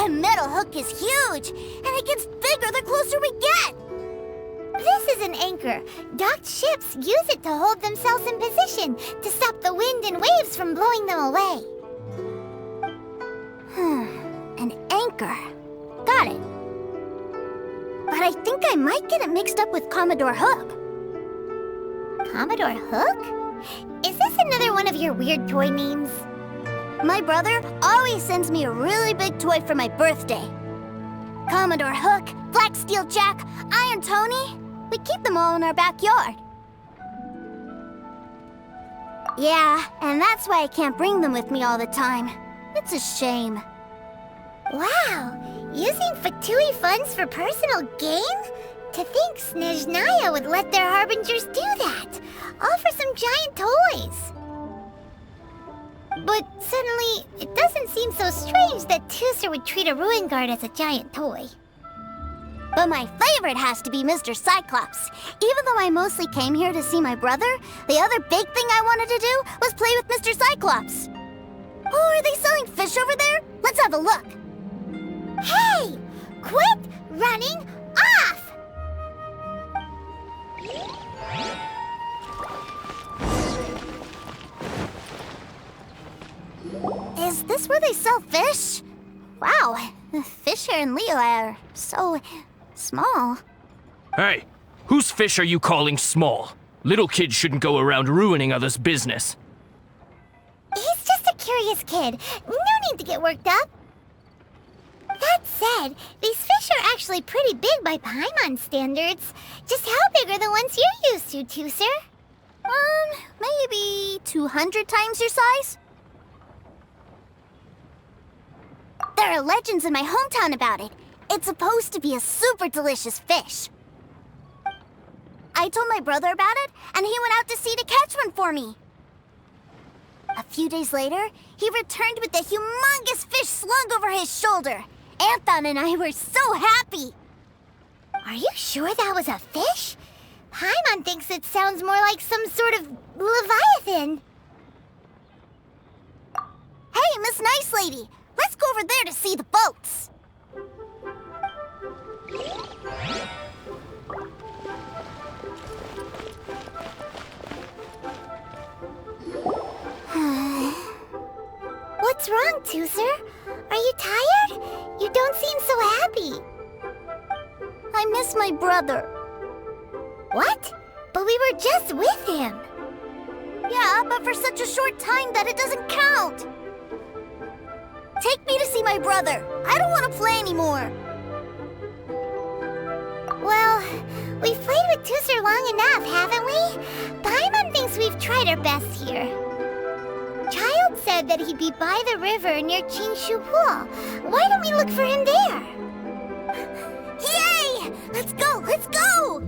My metal hook is huge, and it gets bigger the closer we get. This is an anchor. Docked ships use it to hold themselves in position to stop the wind and waves from blowing them away. An anchor. Got it. But I think I might get it mixed up with Commodore Hook. Commodore Hook? Is this another one of your weird toy names? My brother always sends me a really big toy for my birthday. Commodore Hook, Black Steel Jack, Iron Tony. We keep them all in our backyard. Yeah, and that's why I can't bring them with me all the time. It's a shame. Wow, using Fatui funds for personal gain? To think Snezhnaya would let their harbingers do that, all for some giant toys. But suddenly, it doesn't seem so strange that Tusser would treat a ruin guard as a giant toy. But my favorite has to be Mr. Cyclops. Even though I mostly came here to see my brother, the other big thing I wanted to do was play with Mr. Cyclops. Oh, are they selling fish over there? Let's have a look. Hey! Quit running off! Is this where they sell fish? Wow, the fish here in Leo are so small. Hey, whose fish are you calling small? Little kids shouldn't go around ruining others' business. He's just a curious kid. No need to get worked up. That said, these fish are actually pretty big by Paimon standards. Just how big are the ones you're used to, Tusser? Maybe 200 times your size? There are legends in my hometown about it. It's supposed to be a super delicious fish. I told my brother about it, and he went out to sea to catch one for me. A few days later, he returned with a humongous fish slung over his shoulder. Anthon and I were so happy. Are you sure that was a fish? Paimon thinks it sounds more like some sort of leviathan. Hey, Miss Nice Lady, let's go over there to see the boats. What's wrong, Tusser? Are you tired? You don't seem so happy. I miss my brother. What? But we were just with him. Yeah, but for such a short time that it doesn't count. Take me to see my brother. I don't want to play anymore. Well, we've played with Tusser long enough, haven't we? Paimon thinks we've tried our best here. Child said that he'd be by the river near Chingshu Pool. Why don't we look for him there? Yay! Let's go! Let's go!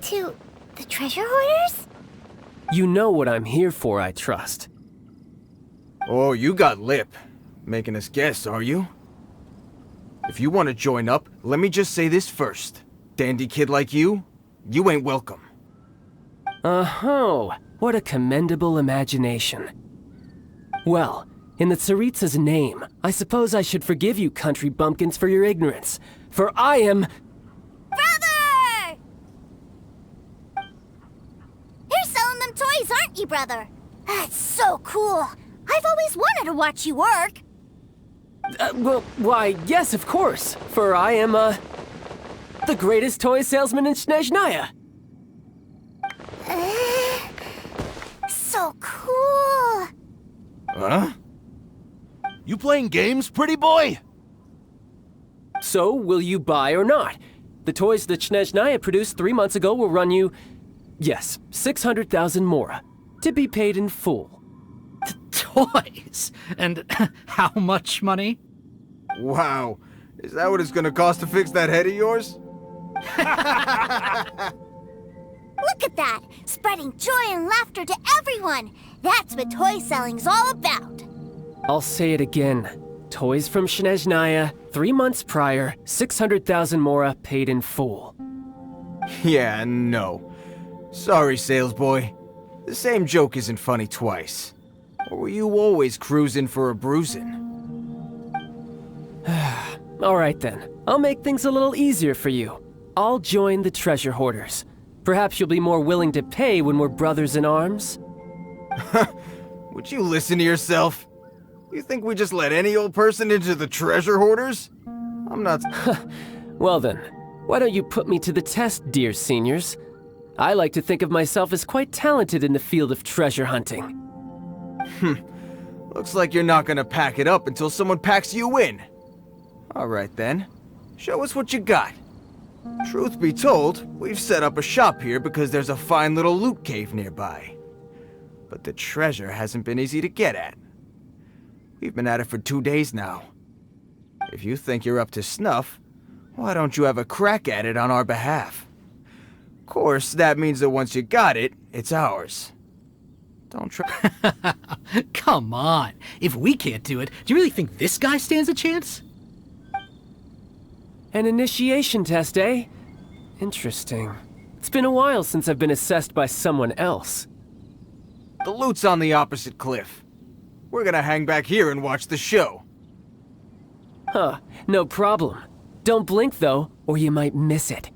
To the treasure hoarders? You know what I'm here for, I trust. Oh, you got lip. Making us guess, are you? If you want to join up, let me just say this first. Dandy kid like you ain't welcome. Oh, what a commendable imagination. Well, in the Tsaritsa's name, I suppose I should forgive you country bumpkins for your ignorance, for I am... Brother! You're selling them toys, aren't you, brother? That's so cool. I've always wanted to watch you work. Well, why, yes, of course, for I am, the greatest toy salesman in Snezhnaya. So cool. Huh? You playing games, pretty boy? So, will you buy or not? The toys that Snezhnaya produced 3 months ago will run you, yes, 600,000 mora, to be paid in full. Toys? And how much money? Wow. Is that what it's gonna cost to fix that head of yours? Look at that! Spreading joy and laughter to everyone! That's what toy selling's all about! I'll say it again. Toys from Snezhnaya, 3 months prior, 600,000 mora paid in full. Yeah, no. Sorry, sales boy. The same joke isn't funny twice. Or were you always cruising for a bruising? Alright then, I'll make things a little easier for you. I'll join the treasure hoarders. Perhaps you'll be more willing to pay when we're brothers in arms? Would you listen to yourself? You think we just let any old person into the treasure hoarders? I'm not... Well then, why don't you put me to the test, dear seniors? I like to think of myself as quite talented in the field of treasure hunting. Looks like you're not gonna pack it up until someone packs you in. Alright then. Show us what you got. Truth be told, we've set up a shop here because there's a fine little loot cave nearby. But the treasure hasn't been easy to get at. We've been at it for 2 days now. If you think you're up to snuff, why don't you have a crack at it on our behalf? Of course, that means that once you got it, it's ours. Don't try... Come on. If we can't do it, do you really think this guy stands a chance? An initiation test, eh? Interesting. It's been a while since I've been assessed by someone else. The loot's on the opposite cliff. We're gonna hang back here and watch the show. Huh, no problem. Don't blink though, or you might miss it.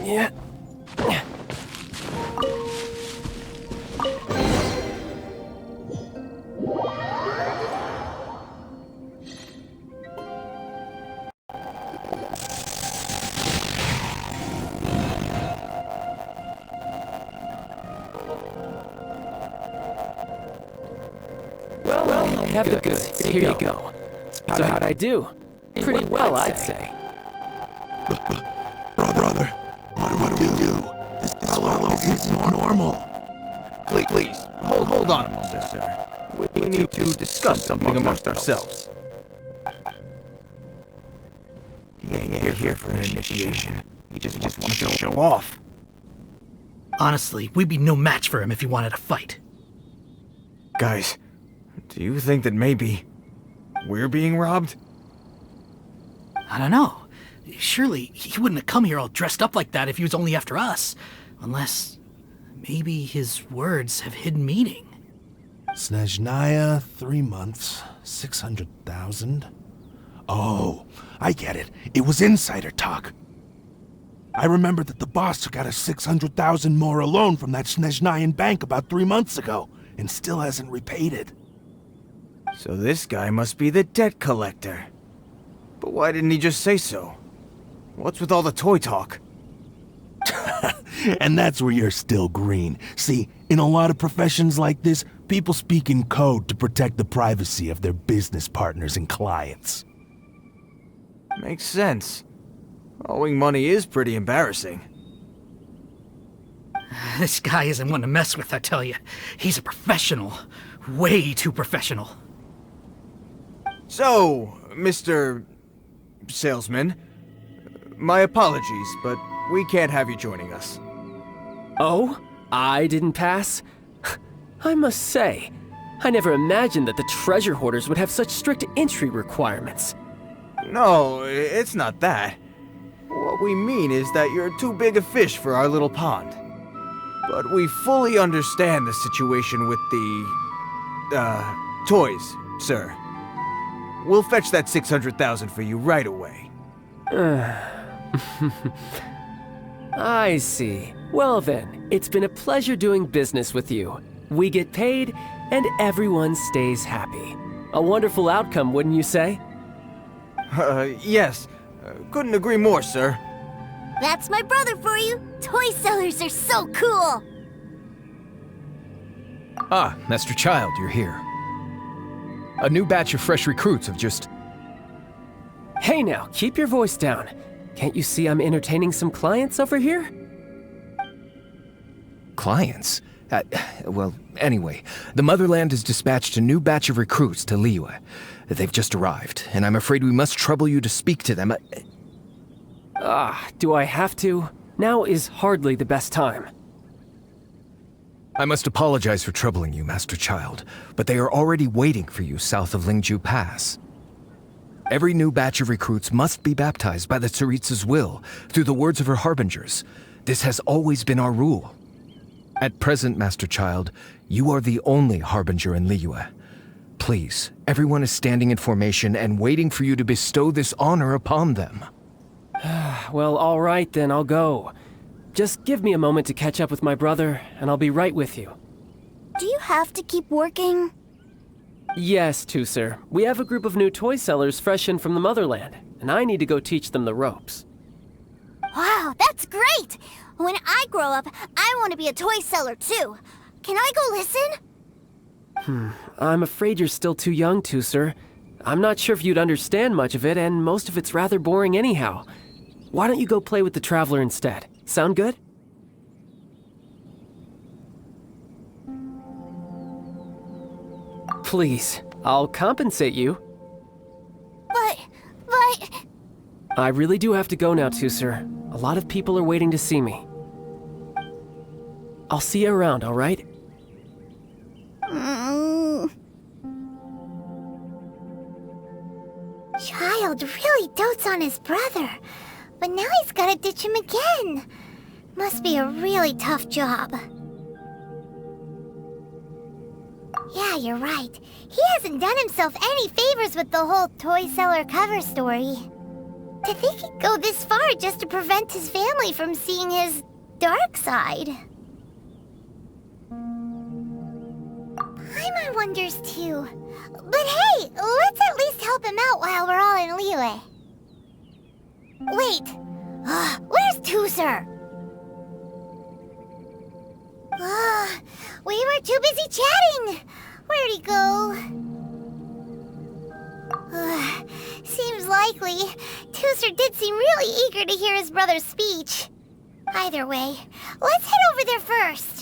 Yeah. Well, have the goods. Here you go. So how'd I do? Pretty well, I'd say. Brother, what do we do? This fellow is normal. Please, hold on a moment, sir. We need to discuss something amongst ourselves. He ain't here for an initiation. He just wants to show off. Honestly, we'd be no match for him if he wanted to fight. Guys, do you think that maybe we're being robbed? I don't know. Surely he wouldn't have come here all dressed up like that if he was only after us. Unless maybe his words have hidden meaning. Snezhnaya, 3 months, 600,000. Oh, I get it. It was insider talk. I remember that the boss took out a 600,000 more loan from that Snezhnayan bank about 3 months ago, and still hasn't repaid it. So this guy must be the debt collector. But why didn't he just say so? What's with all the toy talk? And that's where you're still green. See, in a lot of professions like this, people speak in code to protect the privacy of their business partners and clients. Makes sense. Owing money is pretty embarrassing. This guy isn't one to mess with, I tell you. He's a professional. Way too professional. So, Mr. Salesman, my apologies, but we can't have you joining us. Oh? I didn't pass? I must say, I never imagined that the treasure hoarders would have such strict entry requirements. No, it's not that. What we mean is that you're too big a fish for our little pond. But we fully understand the situation with the, toys, sir. We'll fetch that 600,000 for you right away. I see. Well then, it's been a pleasure doing business with you. We get paid, and everyone stays happy. A wonderful outcome, wouldn't you say? Yes. Couldn't agree more, sir. That's my brother for you. Toy sellers are so cool. Ah, Master Child, you're here. A new batch of fresh recruits have just... Hey now, keep your voice down. Can't you see I'm entertaining some clients over here? Clients? Well, anyway, the Motherland has dispatched a new batch of recruits to Liyue. They've just arrived, and I'm afraid we must trouble you to speak to them. Do I have to? Now is hardly the best time. I must apologize for troubling you, Master Child, but they are already waiting for you south of Lingju Pass. Every new batch of recruits must be baptized by the Tsaritsa's will, through the words of her harbingers. This has always been our rule. At present, Master Child, you are the only harbinger in Liyue. Please, everyone is standing in formation and waiting for you to bestow this honor upon them. Well, all right then, I'll go. Just give me a moment to catch up with my brother, and I'll be right with you. Do you have to keep working? Yes, Tusser. We have a group of new toy sellers fresh in from the Motherland, and I need to go teach them the ropes. Wow, that's great! When I grow up, I want to be a toy seller too. Can I go listen? I'm afraid you're still too young, Tusser. I'm not sure if you'd understand much of it, and most of it's rather boring anyhow. Why don't you go play with the Traveler instead? Sound good? Please, I'll compensate you. But... I really do have to go now, Tusser. A lot of people are waiting to see me. I'll see you around, all right? Child really dotes on his brother, but now he's gotta ditch him again. Must be a really tough job. Yeah, you're right. He hasn't done himself any favors with the whole toy seller cover story. To think he'd go this far just to prevent his family from seeing his dark side. Paimon wonders too. But hey, let's at least help him out while we're all in Liyue. Wait, where's Tusser? We were too busy chatting. Where'd he go? Seems likely. Tusser did seem really eager to hear his brother's speech. Either way, let's head over there first.